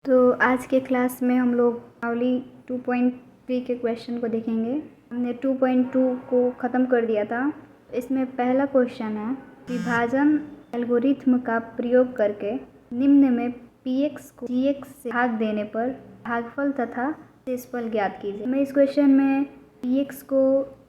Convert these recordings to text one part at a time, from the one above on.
तो आज के क्लास में हम लोग पावली 2.3 के क्वेश्चन को देखेंगे। हमने 2.2 को ख़त्म कर दिया था। इसमें पहला क्वेश्चन है, विभाजन एल्गोरिथ्म का प्रयोग करके निम्न में px को gx से भाग देने पर भागफल तथा शेषफल ज्ञात कीजिए। हमें इस क्वेश्चन में px को,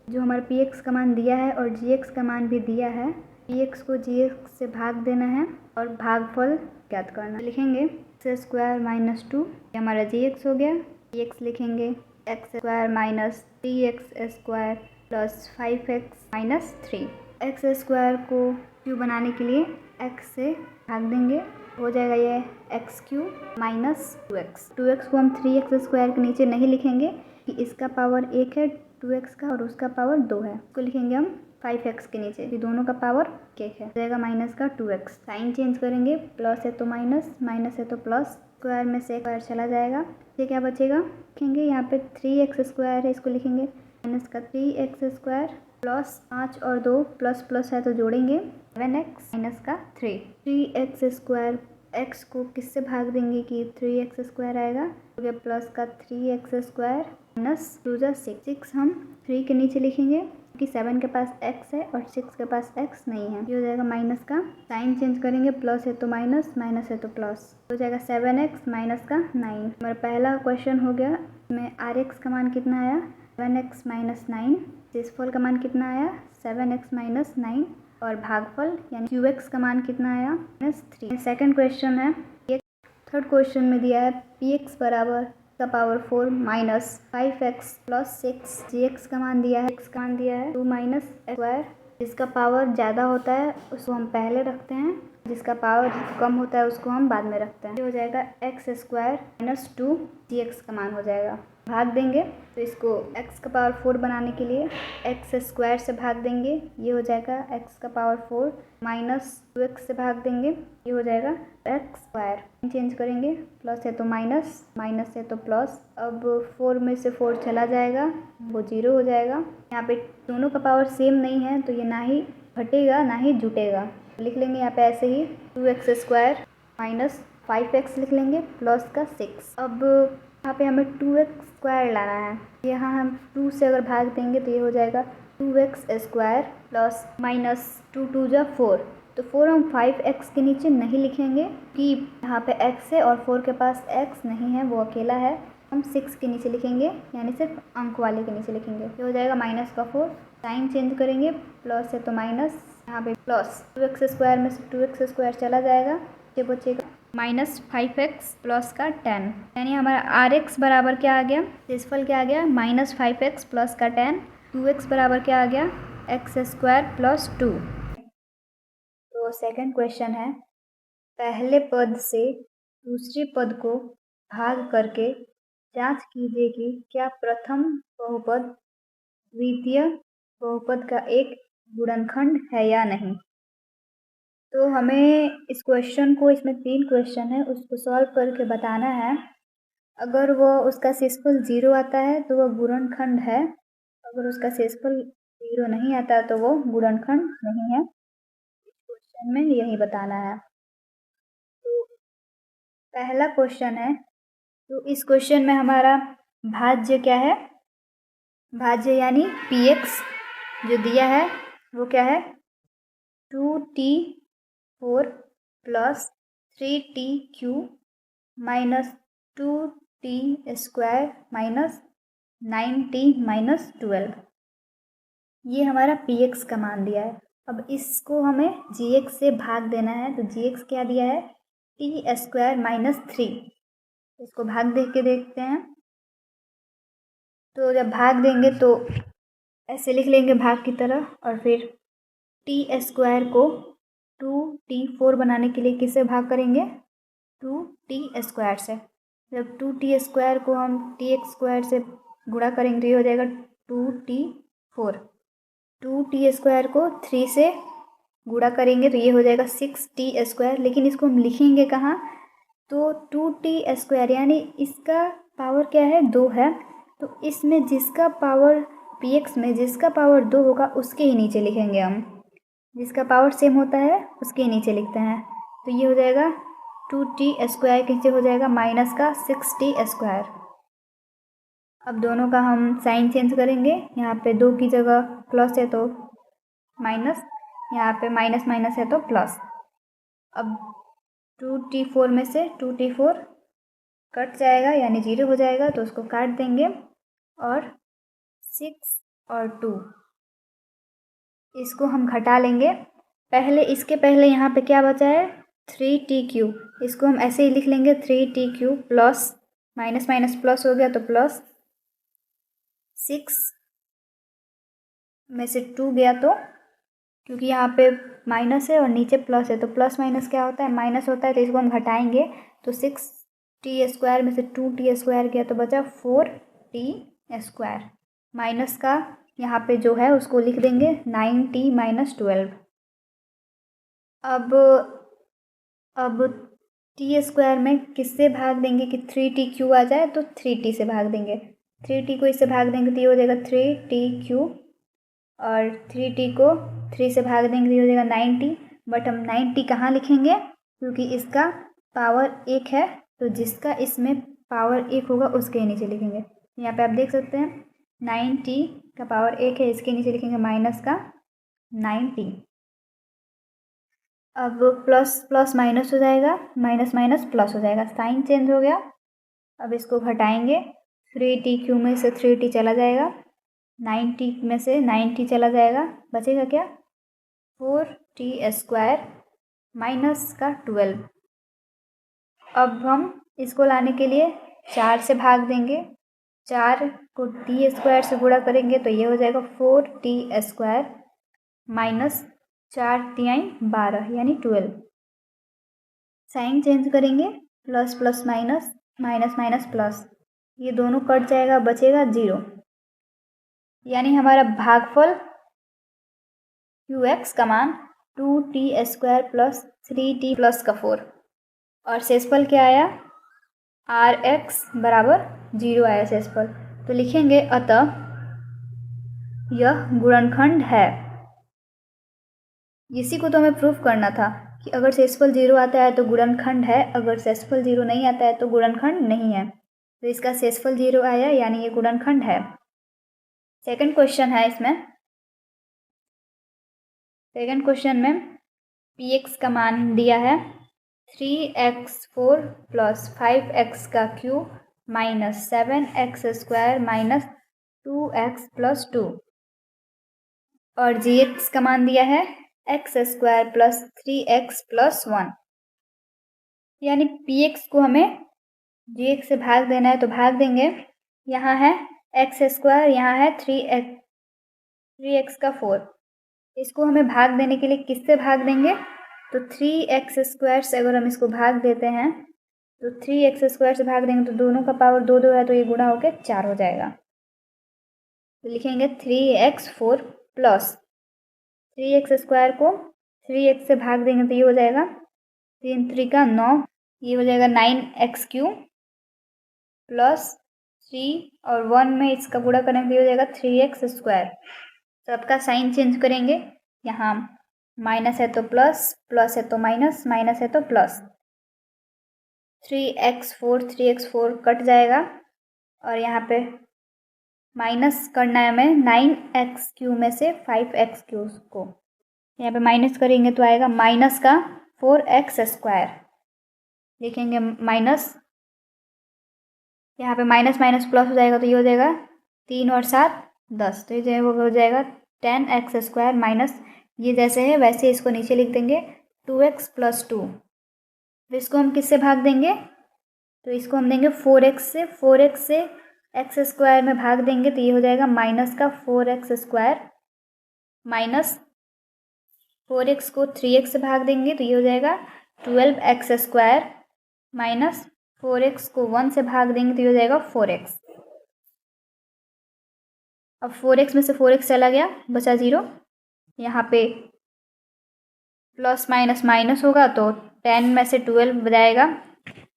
जो हमारा px का मान दिया है और gx का मान भी दिया है, px को gx से भाग देना है और भागफल ज्ञात करना। लिखेंगे एक्स स्क्वायर माइनस 2, ये हमारा gx हो गया। x लिखेंगे x square minus 3x square plus 5x minus 3। X square को क्यूब बनाने के लिए x से भाग देंगे, हो जाएगा ये x cube minus 2x। 2x को हम 3x स्क्वायर के नीचे नहीं लिखेंगे कि इसका पावर 1 है 2x का और उसका पावर 2 है, इसको लिखेंगे हम 5x के नीचे, ये दोनों का पावर 1 है, हो जाएगा माइनस का 2x। साइन चेंज करेंगे, प्लस है तो माइनस, माइनस है तो प्लस, स्क्वायर में से स्क्वायर चला जाएगा, ये क्या बचेगा, लिखेंगे यहाँ पे 3x स्क्वायर है, इसको लिखेंगे माइनस का 3x स्क्वायर प्लस 5 और 2 प्लस प्लस है तो जोड़ेंगे 7x माइनस का 3x स्क्वायर। x को किससे भाग देंगे कि 3x स्क्वायर आएगा, हो गया प्लस का 3x स्क्वायर माइनस 2 जा 6 हम 3 के नीचे लिखेंगे कि 7 के पास x है और 6 के पास x नहीं है, ये हो जाएगा माइनस का। साइन चेंज करेंगे, प्लस है तो माइनस, माइनस है तो प्लस, हो जाएगा 7x माइनस का 9। हमारा पहला क्वेश्चन हो गया। इसमें rx का मान कितना आया 7x माइनस 9, शेषफल का मान कितना आया 7x माइनस 9 और भागफल यानी qx का मान कितना आया माइनस 3। सेकेंड क्वेश्चन है, थर्ड क्वेश्चन में दिया है px बराबर का power 4 minus 5x plus 6, gx का मान दिया है, x का मान दिया है 2 माइनस स्क्वायर। जिसका पावर ज़्यादा होता है उसको हम पहले रखते हैं, जिसका पावर कम होता है उसको हम बाद में रखते हैं। ये हो जाएगा एक्स स्क्वायर माइनस 2 gx का मान हो जाएगा। भाग देंगे तो इसको x का पावर 4 बनाने के लिए एक्स स्क्वायर से भाग देंगे, ये हो जाएगा x का पावर 4 माइनस 2x से भाग देंगे, ये हो जाएगा एक्स स्क्वायर। चेंज करेंगे, प्लस है तो माइनस, माइनस है तो प्लस, अब 4 में से 4 चला जाएगा, वो 0 हो जाएगा। यहाँ पे दोनों का पावर सेम नहीं है तो ये ना ही घटेगा ना ही जुटेगा, लिख लेंगे यहाँ पे ऐसे ही 2x स्क्वायर माइनस 5x लिख लेंगे प्लस का 6। अब यहाँ पे हमें 2x स्क्वायर लाना है, यहाँ हम 2 से अगर भाग देंगे तो ये हो जाएगा 2x स्क्वायर प्लस माइनस 2 2 जा 4, तो 4 हम 5x के नीचे नहीं लिखेंगे कि यहाँ पे x है और 4 के पास x नहीं है, वो अकेला है, हम 6 के नीचे लिखेंगे यानी सिर्फ अंक वाले के नीचे लिखेंगे, ये हो जाएगा माइनस का 4। साइन चेंज करेंगे, प्लस है तो माइनस, यहाँ पे प्लस 2x स्क्वायर में से 2x स्क्वायर चला जाएगा, ये बचेगा माइनस 5x प्लस का 10, यानी हमारा rx बराबर क्या आ गया, शेषफल क्या आ गया माइनस 5x प्लस का 10, 2x बराबर क्या आ गया एक्स स्क्वायर प्लस 2। तो सेकंड क्वेश्चन है, पहले पद से दूसरे पद को भाग करके जांच कीजिए कि क्या प्रथम बहुपद द्वितीय बहुपद का एक गुणनखंड है या नहीं। तो हमें इस क्वेश्चन को, इसमें 3 क्वेश्चन है, उसको सॉल्व करके बताना है। अगर वो उसका शेषफल 0 आता है तो वह गुणनखंड है, अगर उसका शेषफल 0 नहीं आता तो वो गुणनखंड नहीं है। इस क्वेश्चन में यही बताना है। तो पहला क्वेश्चन है, तो इस क्वेश्चन में हमारा भाज्य क्या है, भाज्य यानी px जो दिया है वो क्या है 2t4 plus 3t³ minus 2t square minus 9t minus 12, ये हमारा px का मान दिया है। अब इसको हमें gx से भाग देना है, तो gx क्या दिया है t स्क्वायर माइनस 3, इसको भाग दे के देखते हैं। तो जब भाग देंगे तो ऐसे लिख लेंगे भाग की तरह, और फिर टी स्क्वायर को 2t4 बनाने के लिए किससे भाग करेंगे 2t स्क्वायर से। जब 2t स्क्वायर को हम tx स्क्वायर से गुणा करेंगे तो ये हो जाएगा 2t4, 2t स्क्वायर को 3 से गुणा करेंगे तो ये हो जाएगा 6t स्क्वायर, लेकिन इसको हम लिखेंगे कहाँ, तो 2t स्क्वायर यानी इसका पावर क्या है 2 है, तो इसमें जिसका पावर px में जिसका पावर 2 होगा उसके ही नीचे लिखेंगे हम, जिसका पावर सेम होता है उसके नीचे लिखते हैं, तो ये हो जाएगा 2t² किससे हो जाएगा माइनस का 6t²। अब दोनों का हम साइन चेंज करेंगे, यहाँ पे 2 की जगह प्लस है तो माइनस, यहाँ पे माइनस माइनस है तो प्लस। अब 2t4 में से 2t4 कट जाएगा यानी 0 हो जाएगा, तो उसको काट देंगे और 6 और 2 इसको हम घटा लेंगे। इसके पहले यहाँ पे क्या बचा है 3t3, इसको हम ऐसे ही लिख लेंगे 3t3 plus minus minus plus हो गया तो प्लस 6 में से 2 गया, तो क्योंकि यहाँ पे माइनस है और नीचे प्लस है तो प्लस माइनस क्या होता है माइनस होता है, तो इसको हम घटाएंगे तो 6t² में से 2t² गया तो बचा 4t²। माइनस का यहाँ पे जो है उसको लिख देंगे 9t-12। अब t² में किससे भाग देंगे कि 3t³ आ जाए, तो 3t से भाग देंगे। 3t को इससे भाग देंगे तो ये हो जाएगा 3t³ और 3t को 3 से भाग देंगे तो ये हो जाएगा 9t। बट हम 9t कहाँ लिखेंगे, क्योंकि इसका पावर 1 है, तो जिसका इसमें पावर 1 होगा उसके नीचे लिखेंगे। यहाँ पे आप देख सकते हैं 9t का पावर 1 है, इसके नीचे लिखेंगे माइनस का 9t। अब प्लस प्लस माइनस हो जाएगा, माइनस माइनस प्लस हो जाएगा, साइन चेंज हो गया। अब इसको घटाएंगे, 3t³ में से 3t चला जाएगा, 9t में से 9t चला जाएगा, बचेगा क्या 4t² माइनस का 12। अब हम इसको लाने के लिए 4 से भाग देंगे, 4 को t² से गुणा करेंगे तो ये हो जाएगा 4t² माइनस 4×3 = 12 यानी 12। साइन चेंज करेंगे, plus plus minus, minus minus plus, ये दोनों कट जाएगा, बचेगा 0। यानी हमारा भागफल qx का मान 2t² प्लस 3t प्लस का 4 और शेषफल क्या आया rx बराबर 0 आया शेषफल। तो लिखेंगे अतः यह गुणनखंड है। इसी को तो हमें प्रूफ करना था कि अगर शेषफल 0 आता है तो गुणनखंड है, अगर शेषफल 0 नहीं आता है तो गुणनखंड नहीं है। तो इसका शेषफल 0 आया यानी ये गुणनखंड है। सेकंड क्वेश्चन है, इसमें सेकंड क्वेश्चन में px का मान दिया है 3x4 plus 5x³ minus 7x² minus 2x plus 2 और gx का मान दिया है x² प्लस 3x प्लस 1। यानी px को हमें gx से भाग देना है तो भाग देंगे, यहाँ है x², यहाँ है 3x का 4, इसको हमें भाग देने के लिए किससे भाग देंगे, तो 3x² से अगर हम इसको भाग देते हैं तो 3x² से भाग देंगे तो दोनों का पावर 2 2 है तो ये गुणा होकर 4 हो जाएगा। तो लिखेंगे 3x4 प्लस 3x² को 3x से भाग देंगे तो ये हो जाएगा 3×3 = 9, ये हो जाएगा 9x³ प्लस 3 और 1 में इसका गुणा करेंगे तो ये हो जाएगा 3x²। सबका साइन चेंज करेंगे, यहाँ माइनस है तो प्लस, प्लस है तो माइनस, माइनस है तो प्लस। 3x4 कट जाएगा और यहाँ पे माइनस करना है हमें 9x³ में से 5x³ को, यहाँ पे माइनस करेंगे तो आएगा माइनस का 4x²। लिखेंगे माइनस, यहाँ पे माइनस माइनस प्लस हो जाएगा तो ये हो जाएगा 3 और 7 10, तो ये हो जाएगा 10x² माइनस, ये जैसे है वैसे इसको नीचे लिख देंगे 2x प्लस 2। तो इसको हम किससे भाग देंगे, तो इसको हम देंगे 4x से, 4x से x² में भाग देंगे तो ये हो जाएगा माइनस का 4x² माइनस 4x को 3x से भाग देंगे तो ये हो जाएगा 12x² माइनस 4x को 1 से भाग देंगे तो ये हो जाएगा 4x। अब 4x में से 4x चला गया, बचा 0। यहाँ पे प्लस माइनस माइनस होगा तो 10 में से 12 जाएगा,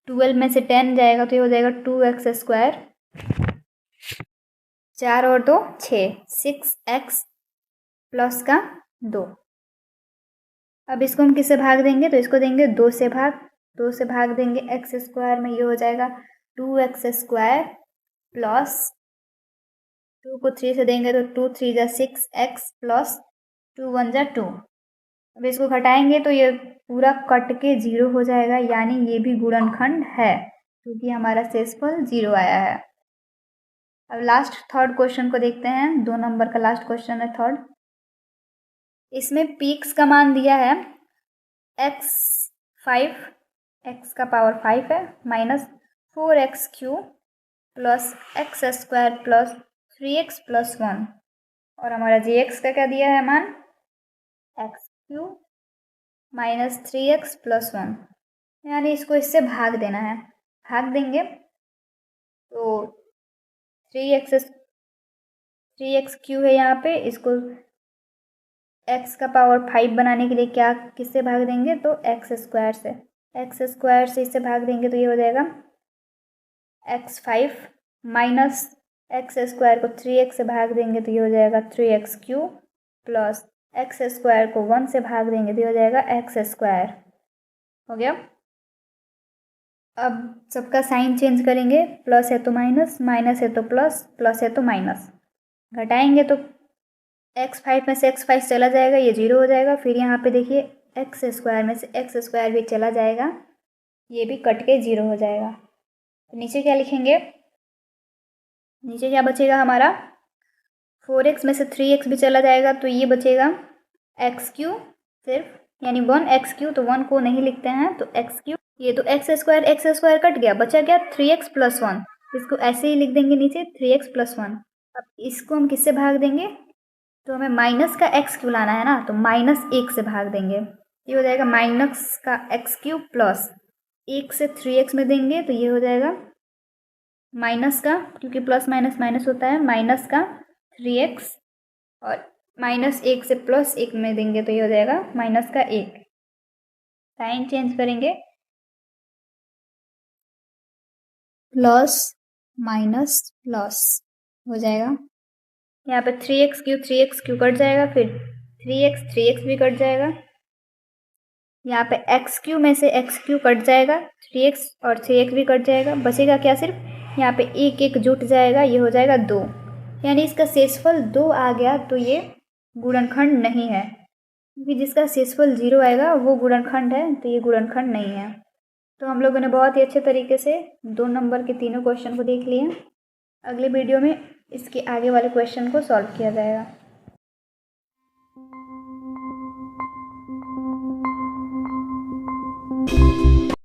12 में से 10 जाएगा तो ये हो जाएगा 2x², 4 और 2 6, 6x प्लस का 2। अब इसको हम किससे भाग देंगे, तो इसको देंगे 2 से भाग, 2 से भाग देंगे एक्स स्क्वायर में, ये हो जाएगा 2x स्क्वायर प्लस 2 को 3 से देंगे तो 2 3 जा 6x प्लस 2 1 जा 2। अब इसको घटाएंगे तो ये पूरा कट के 0 हो जाएगा, यानी ये भी गुणनखंड है क्योंकि हमारा शेषफल 0 आया है। अब लास्ट थर्ड क्वेश्चन को देखते हैं। 2 नंबर का लास्ट क्वेश्चन है थर्ड। इसमें पीक्स का मान दिया है x का पावर 5 है minus 4x³ plus x square plus 3x plus 1, और हमारा gx का क्या दिया है मान x³ माइनस 3x प्लस 1, यानी इसको इससे भाग देना है। भाग देंगे तो 3x³ है यहाँ पे, इसको x का पावर 5 बनाने के लिए क्या किससे भाग देंगे तो एक्स स्क्वायर से इससे भाग देंगे तो ये हो जाएगा x5 माइनस एक्स स्क्वायर को 3x से भाग देंगे तो ये हो जाएगा 3x³ प्लस एक्स स्क्वायर को 1 से भाग देंगे तो ये हो जाएगा एक्स स्क्वायर। हो गया। अब सबका साइन चेंज करेंगे, प्लस है तो माइनस, माइनस है तो प्लस, प्लस है तो माइनस। घटाएंगे तो x5 में से x5 चला जाएगा, ये 0 हो जाएगा। फिर यहाँ पे देखिए एक्स स्क्वायर में से एक्स स्क्वायर भी चला जाएगा, ये भी कट के 0 हो जाएगा। तो नीचे क्या लिखेंगे, नीचे क्या बचेगा हमारा 4x में से 3x भी चला जाएगा तो ये बचेगा x³ सिर्फ, यानी 1x³ तो 1 को नहीं लिखते हैं तो x³, ये तो एक्स स्क्वायर कट गया, बचा क्या 3x प्लस 1, इसको ऐसे ही लिख देंगे नीचे 3x प्लस 1। अब इसको हम किससे भाग देंगे तो हमें माइनस का x³ लाना है ना, तो -1 से भाग देंगे, ये हो जाएगा माइनस का x³ प्लस 1 से 3x में देंगे तो ये हो जाएगा माइनस का, क्योंकि प्लस माइनस माइनस होता है, माइनस का 3x और -1 से +1 में देंगे तो ये हो जाएगा माइनस का 1। साइन चेंज करेंगे, प्लस माइनस प्लस हो जाएगा। यहाँ पे 3x³ कट जाएगा, फिर 3x भी कट जाएगा। यहाँ पे x³ में से x³ कट जाएगा, 3x और 3x भी कट जाएगा, बचेगा क्या सिर्फ यहाँ पे 1 1 जुट जाएगा, ये हो जाएगा 2, यानी इसका शेषफल 2 आ गया तो ये गुणनखंड नहीं है, क्योंकि जिसका शेषफल 0 आएगा वो गुणनखंड है, तो ये गुणनखंड नहीं है। तो हम लोगों ने बहुत ही अच्छे तरीके से 2 नंबर के तीनों क्वेश्चन को देख लिए। अगले वीडियो में इसके आगे वाले क्वेश्चन को सॉल्व किया जाएगा।